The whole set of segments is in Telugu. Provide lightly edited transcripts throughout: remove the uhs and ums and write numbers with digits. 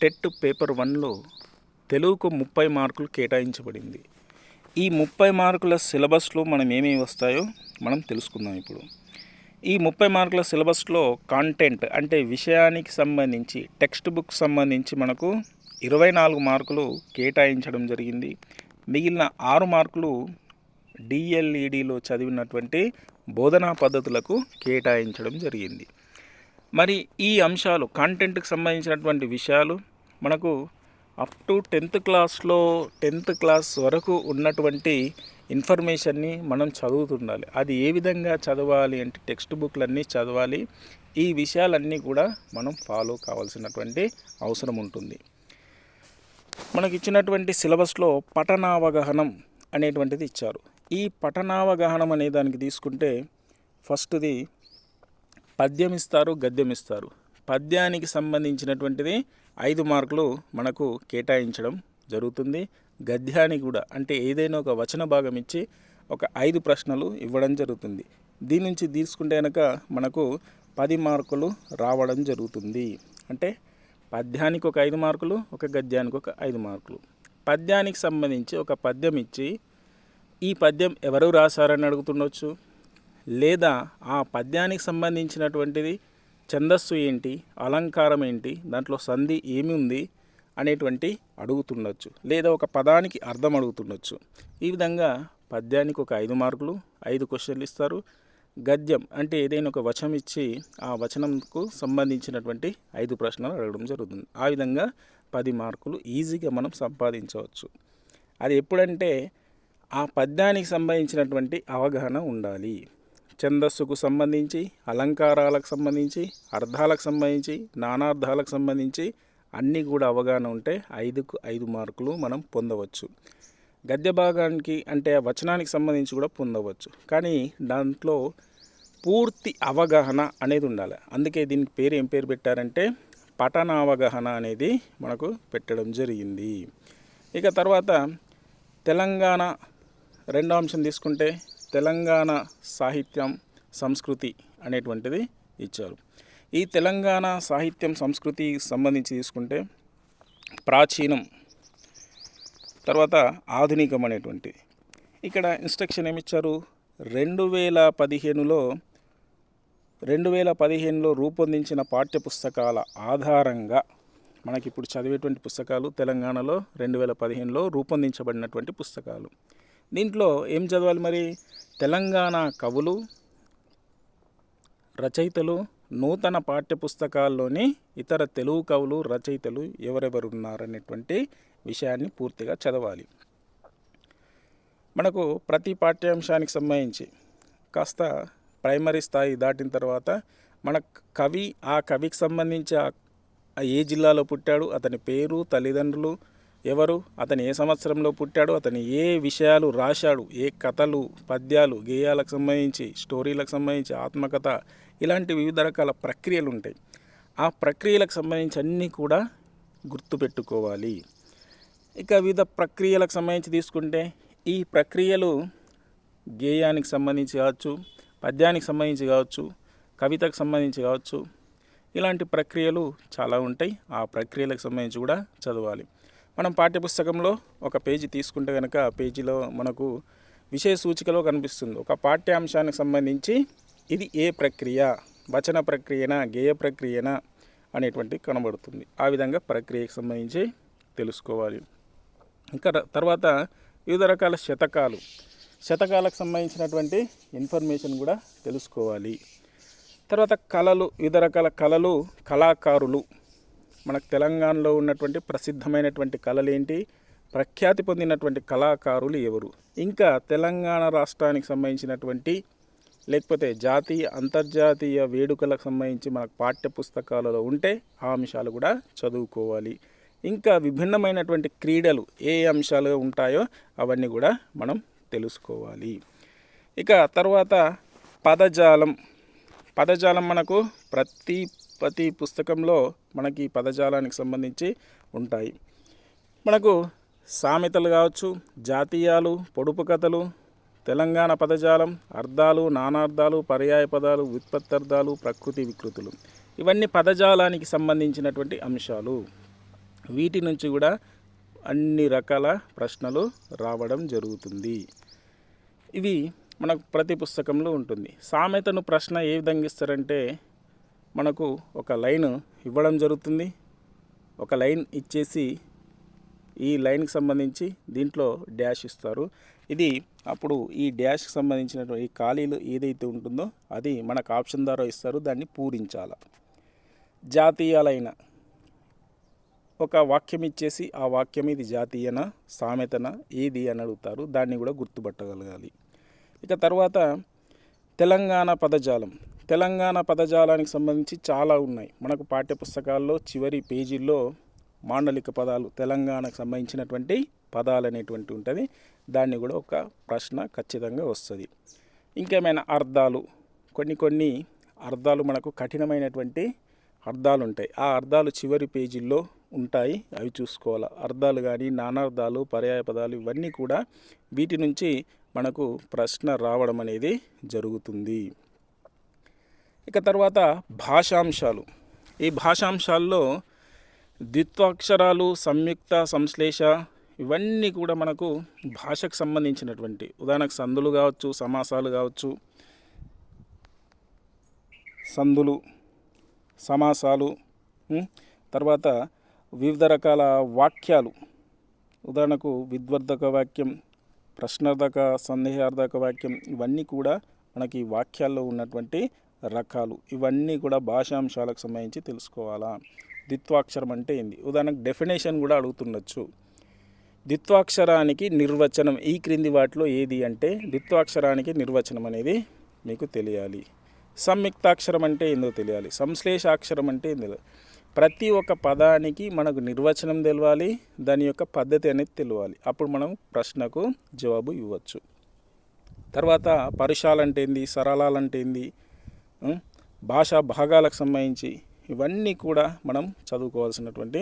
టెట్ పేపర్ 1లో తెలుగుకు 30 మార్కులు కేటాయించబడింది. ఈ 30 మార్కుల సిలబస్లో మనం ఏమేమి వస్తాయో మనం తెలుసుకుందాం. ఇప్పుడు ఈ 30 మార్కుల సిలబస్లో కాంటెంట్ అంటే విషయానికి సంబంధించి టెక్స్ట్ బుక్ సంబంధించి మనకు 24 మార్కులు కేటాయించడం జరిగింది. మిగిలిన 6 మార్కులు డిఎల్ఈడిలో చదివినటువంటి బోధనా పద్ధతులకు కేటాయించడం జరిగింది. మరి ఈ అంశాలు కాంటెంట్కి సంబంధించినటువంటి విషయాలు మనకు అప్ టు 10th క్లాస్ వరకు ఉన్నటువంటి ఇన్ఫర్మేషన్ని మనం చదువుతుండాలి. అది ఏ విధంగా చదవాలి అంటే టెక్స్ట్ బుక్లన్నీ చదవాలి. ఈ విషయాలన్నీ కూడా మనం ఫాలో కావాల్సినటువంటి అవసరం ఉంటుంది. మనకి ఇచ్చినటువంటి సిలబస్లో పఠనావగాహనం అనేటువంటిది ఇచ్చారు. ఈ పఠనావగాహనం అనే దానికి తీసుకుంటే ఫస్ట్ది పద్యం ఇస్తారు, గద్యం ఇస్తారు. పద్యానికి సంబంధించినటువంటిది 5 మార్కులు మనకు కేటాయించడం జరుగుతుంది. గద్యానికి కూడా అంటే ఏదైనా ఒక వచన భాగం ఇచ్చి ఒక 5 ప్రశ్నలు ఇవ్వడం జరుగుతుంది. దీని నుంచి తీసుకుంటే కనుక మనకు 10 మార్కులు రావడం జరుగుతుంది. అంటే పద్యానికి ఒక 5 మార్కులు, ఒక గద్యానికి ఒక 5 మార్కులు. పద్యానికి సంబంధించి ఒక పద్యం ఇచ్చి ఈ పద్యం ఎవరు రాశారని అడుగుతుండొచ్చు, లేదా ఆ పద్యానికి సంబంధించినటువంటిది ఛందస్సు ఏంటి, అలంకారం ఏంటి, దాంట్లో సంధి ఏమి ఉంది అనేటువంటి అడుగుతుండొచ్చు, లేదా ఒక పదానికి అర్థం అడుగుతుండొచ్చు. ఈ విధంగా పద్యానికి ఒక 5 మార్కులు, 5 క్వశ్చన్లు ఇస్తారు. గద్యం అంటే ఏదైనా ఒక వచనం ఇచ్చి ఆ వచనంకు సంబంధించినటువంటి 5 ప్రశ్నలు అడగడం జరుగుతుంది. ఆ విధంగా 10 మార్కులు ఈజీగా మనం సంపాదించవచ్చు. అది ఎప్పుడంటే ఆ పద్యానికి సంబంధించినటువంటి అవగాహన ఉండాలి. ఛందస్సుకు సంబంధించి, అలంకారాలకు సంబంధించి, అర్థాలకు సంబంధించి, నానార్థాలకు సంబంధించి అన్నీ కూడా అవగాహన ఉంటే 5కు 5 మార్కులు మనం పొందవచ్చు. గద్య భాగానికి అంటే వచనానికి సంబంధించి కూడా పొందవచ్చు. కానీ దాంట్లో పూర్తి అవగాహన అనేది ఉండాలి. అందుకే దీనికి పేరు ఏం పేరు పెట్టారంటే పఠనావగాహన అనేది మనకు పెట్టడం జరిగింది. ఇక తర్వాత తెలంగాణ రెండో అంశం తీసుకుంటే తెలంగాణ సాహిత్యం సంస్కృతి అనేటువంటిది ఇచ్చారు. ఈ తెలంగాణ సాహిత్యం సంస్కృతి సంబంధించి తీసుకుంటే ప్రాచీనం, తర్వాత ఆధునికం అనేటువంటిది. ఇక్కడ ఇన్స్ట్రక్షన్ ఏమిచ్చారు, 2015లో రూపొందించిన పాఠ్యపుస్తకాల ఆధారంగా మనకి ఇప్పుడు చదివేటువంటి పుస్తకాలు తెలంగాణలో 2015లో రూపొందించబడినటువంటి పుస్తకాలు. దీంట్లో ఏం చదవాలి మరి, తెలంగాణ కవులు, రచయితలు, నూతన పాఠ్యపుస్తకాల్లోని ఇతర తెలుగు కవులు, రచయితలు ఎవరెవరు ఉన్నారనేటువంటి విషయాన్ని పూర్తిగా చదవాలి. మనకు ప్రతి పాఠ్యాంశానికి సంబంధించి కాస్త ప్రైమరీ స్థాయి దాటిన తర్వాత మన కవి, ఆ కవికి సంబంధించి ఏ జిల్లాలో పుట్టాడు, అతని పేరు, తల్లిదండ్రులు ఎవరు, అతను ఏ సంవత్సరంలో పుట్టాడు, అతను ఏ విషయాలు రాశాడు, ఏ కథలు, పద్యాలు, గేయాలకు సంబంధించి, స్టోరీలకు సంబంధించి, ఆత్మకథ, ఇలాంటి వివిధ రకాల ప్రక్రియలు ఉంటాయి. ఆ ప్రక్రియలకు సంబంధించి అన్నీ కూడా గుర్తుపెట్టుకోవాలి. ఇక వివిధ ప్రక్రియలకు సంబంధించి తీసుకుంటే ఈ ప్రక్రియలు గేయానికి సంబంధించి కావచ్చు, పద్యానికి సంబంధించి కావచ్చు, కవితకు సంబంధించి కావచ్చు, ఇలాంటి ప్రక్రియలు చాలా ఉంటాయి. ఆ ప్రక్రియలకు సంబంధించి కూడా చదవాలి. మనం పాఠ్యపుస్తకంలో ఒక పేజీ తీసుకుంటే కనుక ఆ పేజీలో మనకు విషయ సూచికలో కనిపిస్తుంది ఒక పాఠ్యాంశానికి సంబంధించి ఇది ఏ ప్రక్రియ, వచన ప్రక్రియనా, గేయ ప్రక్రియనా అనేటువంటి కనబడుతుంది. ఆ విధంగా ప్రక్రియకు సంబంధించి తెలుసుకోవాలి. ఇంకా తర్వాత వివిధ రకాల శతకాలకు సంబంధించినటువంటి ఇన్ఫర్మేషన్ కూడా తెలుసుకోవాలి. తర్వాత కళలు, వివిధ రకాల కళలు, కళాకారులు, మనకు తెలంగాణలో ఉన్నటువంటి ప్రసిద్ధమైనటువంటి కళలు ఏంటి, ప్రఖ్యాతి పొందినటువంటి కళాకారులు ఎవరు, ఇంకా తెలంగాణ రాష్ట్రానికి సంబంధించినటువంటి లేకపోతే జాతీయ అంతర్జాతీయ వేడుకలకు సంబంధించి మనకు పాఠ్యపుస్తకాలలో ఉంటే ఆ అంశాలు కూడా చదువుకోవాలి. ఇంకా విభిన్నమైనటువంటి క్రీడలు ఏ అంశాలు ఉంటాయో అవన్నీ కూడా మనం తెలుసుకోవాలి. ఇక తర్వాత పదజాలం మనకు ప్రతి పుస్తకంలో మనకి పదజాలానికి సంబంధించి ఉంటాయి. మనకు సామెతలు కావచ్చు, జాతీయాలు, పొడుపు కథలు, తెలంగాణ పదజాలం, అర్థాలు, నానార్థాలు, పర్యాయ పదాలు, వ్యుత్పత్తర్థాలు, ప్రకృతి వికృతులు, ఇవన్నీ పదజాలానికి సంబంధించినటువంటి అంశాలు. వీటి నుంచి కూడా అన్ని రకాల ప్రశ్నలు రావడం జరుగుతుంది. ఇవి మనకు ప్రతి పుస్తకంలో ఉంటుంది. సామెతను ప్రశ్న ఏ విధంగా ఇస్తారంటే, మనకు ఒక లైన్ ఇవ్వడం జరుగుతుంది. ఒక లైన్ ఇచ్చేసి ఈ లైన్కి సంబంధించి దీంట్లో డ్యాష్ ఇస్తారు. ఇది అప్పుడు ఈ డ్యాష్కి సంబంధించినటువంటి ఈ ఖాళీలు ఏదైతే ఉంటుందో అది మనకు ఆప్షన్ ద్వారా ఇస్తారు, దాన్ని పూరించాలి. జాతీయాలైన ఒక వాక్యం ఇచ్చేసి ఆ వాక్యం ఇది జాతీయన సామెతన ఏది అని అడుగుతారు, దాన్ని కూడా గుర్తుపట్టగలగాలి. ఇక తర్వాత తెలంగాణ పదజాలం. తెలంగాణ పదజాలానికి సంబంధించి చాలా ఉన్నాయి. మనకు పాఠ్యపుస్తకాల్లో చివరి పేజీల్లో మాండలిక పదాలు, తెలంగాణకు సంబంధించినటువంటి పదాలు అనేటువంటి ఉంటుంది. దాన్ని కూడా ఒక ప్రశ్న ఖచ్చితంగా వస్తుంది. ఇంకేమైనా అర్థాలు, కొన్ని అర్థాలు మనకు కఠినమైనటువంటి అర్థాలు ఉంటాయి. ఆ అర్థాలు చివరి పేజీల్లో ఉంటాయి, అవి చూసుకోవాలి. అర్థాలు కానీ నానార్థాలు, పర్యాయ పదాలు ఇవన్నీ కూడా వీటి నుంచి మనకు ప్రశ్న రావడం అనేది జరుగుతుంది. ఇక తర్వాత భాషాంశాలు. ఈ భాషాంశాల్లో ద్విత్వాక్షరాలు, సంయుక్త, సంశ్లేష ఇవన్నీ కూడా మనకు భాషకు సంబంధించినటువంటి, ఉదాహరణకు సందులు కావచ్చు, సమాసాలు కావచ్చు, సందులు, సమాసాలు, తర్వాత వివిధ రకాల వాక్యాలు, ఉదాహరణకు విద్వర్ధక వాక్యం, ప్రశ్నార్థక, సందేహార్థక వాక్యం, ఇవన్నీ కూడా మనకి వాక్యాల్లో ఉన్నటువంటి రకాలు. ఇవన్నీ కూడా భాషాంశాలకు సంబంధించి తెలుసుకోవాలా. ద్విత్వాక్షరం అంటే ఏంది, ఉదాహరణకు డెఫినేషన్ కూడా అడుగుతుండొచ్చు. ద్విత్వాక్షరానికి నిర్వచనం ఈ క్రింది వాటిలో ఏది అంటే, ద్విత్వాక్షరానికి నిర్వచనం అనేది మీకు తెలియాలి. సంయుక్తాక్షరం అంటే ఏందో తెలియాలి. సంశ్లేషాక్షరం అంటే ఏందో. ప్రతి ఒక్క పదానికి మనకు నిర్వచనం తెలవాలి, దాని యొక్క పద్ధతి అనేది తెలియాలి. అప్పుడు మనం ప్రశ్నకు జవాబు ఇవ్వచ్చు. తర్వాత పరుషాలంటే ఏంది, సరళాలంటే ఏంది, భాషా భాగాలకు సంబంధించి ఇవన్నీ కూడా మనం చదువుకోవాల్సినటువంటి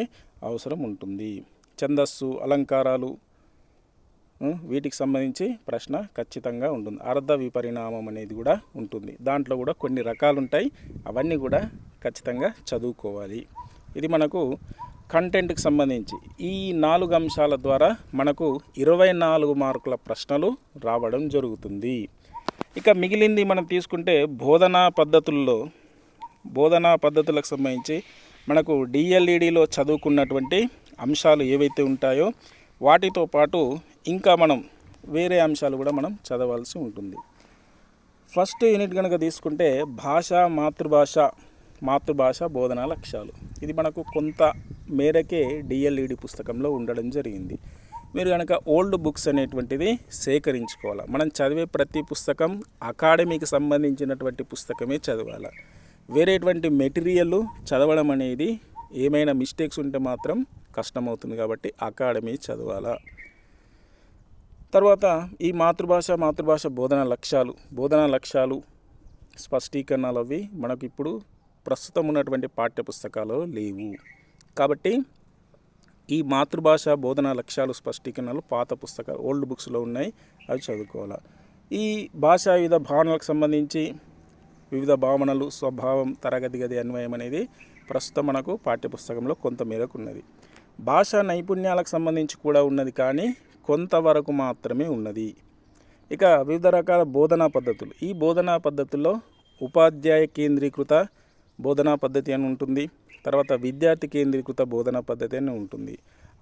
అవసరం ఉంటుంది. ఛందస్సు, అలంకారాలు, వీటికి సంబంధించి ప్రశ్న ఖచ్చితంగా ఉంటుంది. అర్థ విపరిణామం అనేది కూడా ఉంటుంది. దాంట్లో కూడా కొన్ని రకాలు ఉంటాయి, అవన్నీ కూడా ఖచ్చితంగా చదువుకోవాలి. ఇది మనకు కంటెంట్కి సంబంధించి ఈ 4 అంశాల ద్వారా మనకు 24 మార్కుల ప్రశ్నలు రావడం జరుగుతుంది. ఇక మిగిలింది మనం తీసుకుంటే బోధనా పద్ధతులకు సంబంధించి మనకు డిఎల్ఈడిలో చదువుకున్నటువంటి అంశాలు ఏవైతే ఉంటాయో వాటితో పాటు ఇంకా మనం వేరే అంశాలు కూడా మనం చదవాల్సి ఉంటుంది. ఫస్ట్ యూనిట్ కనుక తీసుకుంటే మాతృభాష బోధనా లక్ష్యాలు. ఇది మనకు కొంత మేరకే డిఎల్ఈడి పుస్తకంలో ఉండడం జరిగింది. మీరు కనుక ఓల్డ్ బుక్స్ అనేటువంటిది సేకరించుకోవాలి. మనం చదివే ప్రతి పుస్తకం అకాడమీకి సంబంధించినటువంటి పుస్తకమే చదవాలి. వేరేటువంటి మెటీరియల్ చదవడం అనేది ఏమైనా మిస్టేక్స్ ఉంటే మాత్రం కష్టమవుతుంది, కాబట్టి అకాడమీ చదవాలా. తర్వాత ఈ మాతృభాష బోధనా లక్ష్యాలు స్పష్టీకరణలు అవి మనకు ఇప్పుడు ప్రస్తుతం ఉన్నటువంటి పాఠ్య పుస్తకాలు లేవు. కాబట్టి ఈ మాతృభాష బోధనా లక్ష్యాలు స్పష్టీకరణలు పాత పుస్తకాలు ఓల్డ్ బుక్స్లో ఉన్నాయి, అవి చదువుకోవాలి. ఈ భాషా వివిధ భావనలకు సంబంధించి వివిధ భావనలు, స్వభావం, తరగతి గది అన్వయం అనేది ప్రస్తుతం మనకు పాఠ్యపుస్తకంలో కొంత మేరకు ఉన్నది. భాషా నైపుణ్యాలకు సంబంధించి కూడా ఉన్నది, కానీ కొంతవరకు మాత్రమే ఉన్నది. ఇక వివిధ రకాల బోధనా పద్ధతులు. ఈ బోధనా పద్ధతుల్లో ఉపాధ్యాయ కేంద్రీకృత బోధనా పద్ధతి అని ఉంటుంది, తర్వాత విద్యార్థి కేంద్రీకృత బోధనా పద్ధతి అని ఉంటుంది.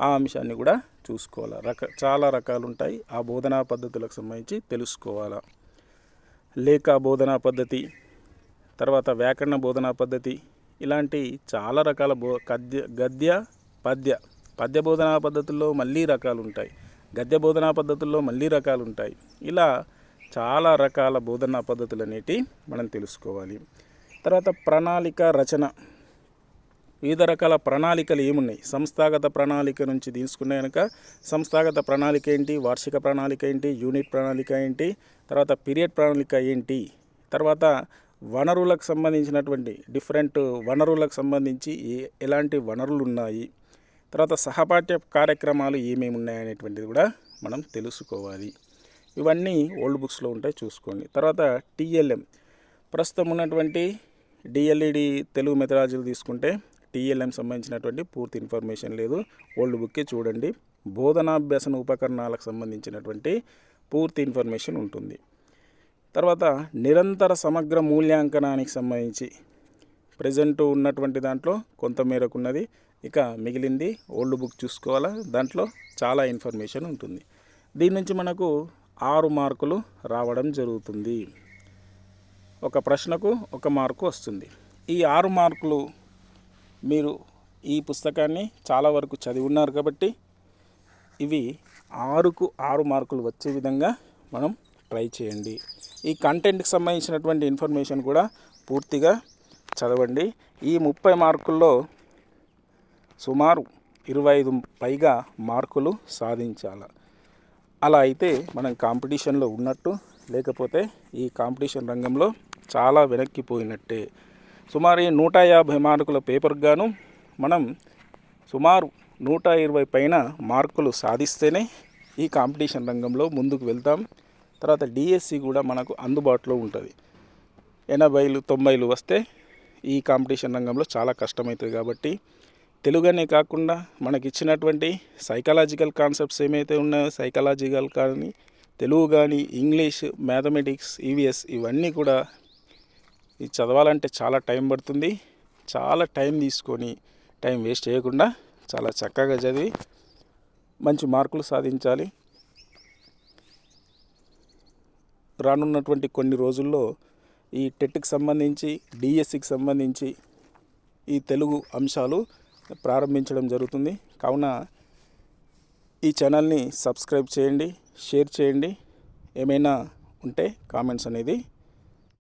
ఆ అంశాన్ని కూడా చూసుకోవాలి. చాలా రకాలు ఉంటాయి, ఆ బోధనా పద్ధతులకు సంబంధించి తెలుసుకోవాలా. లేఖ బోధనా పద్ధతి, తర్వాత వ్యాకరణ బోధనా పద్ధతి, ఇలాంటి చాలా రకాల పద్య బోధనా పద్ధతుల్లో మళ్ళీ రకాలు ఉంటాయి, గద్య బోధనా పద్ధతుల్లో మళ్ళీ రకాలు ఉంటాయి. ఇలా చాలా రకాల బోధనా పద్ధతులు అనేటివి మనం తెలుసుకోవాలి. తర్వాత ప్రణాళిక రచన. వివిధ రకాల ప్రణాళికలు ఏమున్నాయి, సంస్థాగత ప్రణాళిక నుంచి తీసుకునే కనుక సంస్థాగత ప్రణాళిక ఏంటి, వార్షిక ప్రణాళిక ఏంటి, యూనిట్ ప్రణాళిక ఏంటి, తర్వాత పీరియడ్ ప్రణాళిక ఏంటి, తర్వాత వనరులకు సంబంధించినటువంటి డిఫరెంట్ వనరులకు సంబంధించి ఎలాంటి వనరులు ఉన్నాయి, తర్వాత సహపాఠ్య కార్యక్రమాలు ఏమేమి ఉన్నాయనేటువంటిది కూడా మనం తెలుసుకోవాలి. ఇవన్నీ ఓల్డ్ బుక్స్లో ఉంటాయి, చూసుకోండి. తర్వాత టీఎల్ఎం, ప్రస్తుతం ఉన్నటువంటి డిఎల్ఈడి తెలుగు మెథడాలజీలు తీసుకుంటే టీఎల్ఎం సంబంధించినటువంటి పూర్తి ఇన్ఫర్మేషన్ లేదు. ఓల్డ్ బుక్కే చూడండి. బోధనాభ్యసన ఉపకరణాలకు సంబంధించినటువంటి పూర్తి ఇన్ఫర్మేషన్ ఉంటుంది. తర్వాత నిరంతర సమగ్ర మూల్యాంకనానికి సంబంధించి ప్రజెంట్ ఉన్నటువంటి దాంట్లో కొంత మేరకు ఉన్నది. ఇక మిగిలింది ఓల్డ్ బుక్ చూసుకోవాలా, దాంట్లో చాలా ఇన్ఫర్మేషన్ ఉంటుంది. దీని నుంచి మనకు 6 మార్కులు రావడం జరుగుతుంది. ఒక ప్రశ్నకు 1 మార్కు వస్తుంది. ఈ 6 మార్కులు మీరు ఈ పుస్తకాన్ని చాలా వరకు చదివి ఉన్నారు కాబట్టి ఇవి 6కు 6 మార్కులు వచ్చే విధంగా మనం ట్రై చేయండి. ఈ కంటెంట్కి సంబంధించినటువంటి ఇన్ఫర్మేషన్ కూడా పూర్తిగా చదవండి. ఈ 30 మార్కుల్లో సుమారు 25 పైగా మార్కులు సాధించాలి. అలా అయితే మనం కాంపిటీషన్లో ఉన్నట్టు, లేకపోతే ఈ కాంపిటీషన్ రంగంలో చాలా వెనక్కిపోయినట్టే. సుమారు 150 మార్కుల పేపర్కి గాను మనం సుమారు 120 పైన మార్కులు సాధిస్తేనే ఈ కాంపిటీషన్ రంగంలో ముందుకు వెళ్తాం. తర్వాత డిఎస్సి కూడా మనకు అందుబాటులో ఉంటుంది. 80లు 90లు వస్తే ఈ కాంపిటీషన్ రంగంలో చాలా కష్టమవుతుంది. కాబట్టి తెలుగునే కాకుండా మనకి ఇచ్చినటువంటి సైకాలజికల్ కాన్సెప్ట్స్ ఏమైతే ఉన్నాయో, సైకాలజికల్ కానీ, తెలుగు కానీ, ఇంగ్లీష్, మ్యాథమెటిక్స్, ఈవీఎస్ ఇవన్నీ కూడా ఇది చదవాలంటే చాలా టైం పడుతుంది. చాలా టైం తీసుకొని, టైం వేస్ట్ చేయకుండా చాలా చక్కగా చదివి మంచి మార్కులు సాధించాలి. రానున్నటువంటి కొన్ని రోజుల్లో ఈ టెట్కి సంబంధించి, డిఎస్సికి సంబంధించి ఈ తెలుగు అంశాలు ప్రారంభించడం జరుగుతుంది. కావున ఈ ఛానల్ని సబ్స్క్రైబ్ చేయండి, షేర్ చేయండి. ఏమైనా ఉంటే కామెంట్స్ అనేది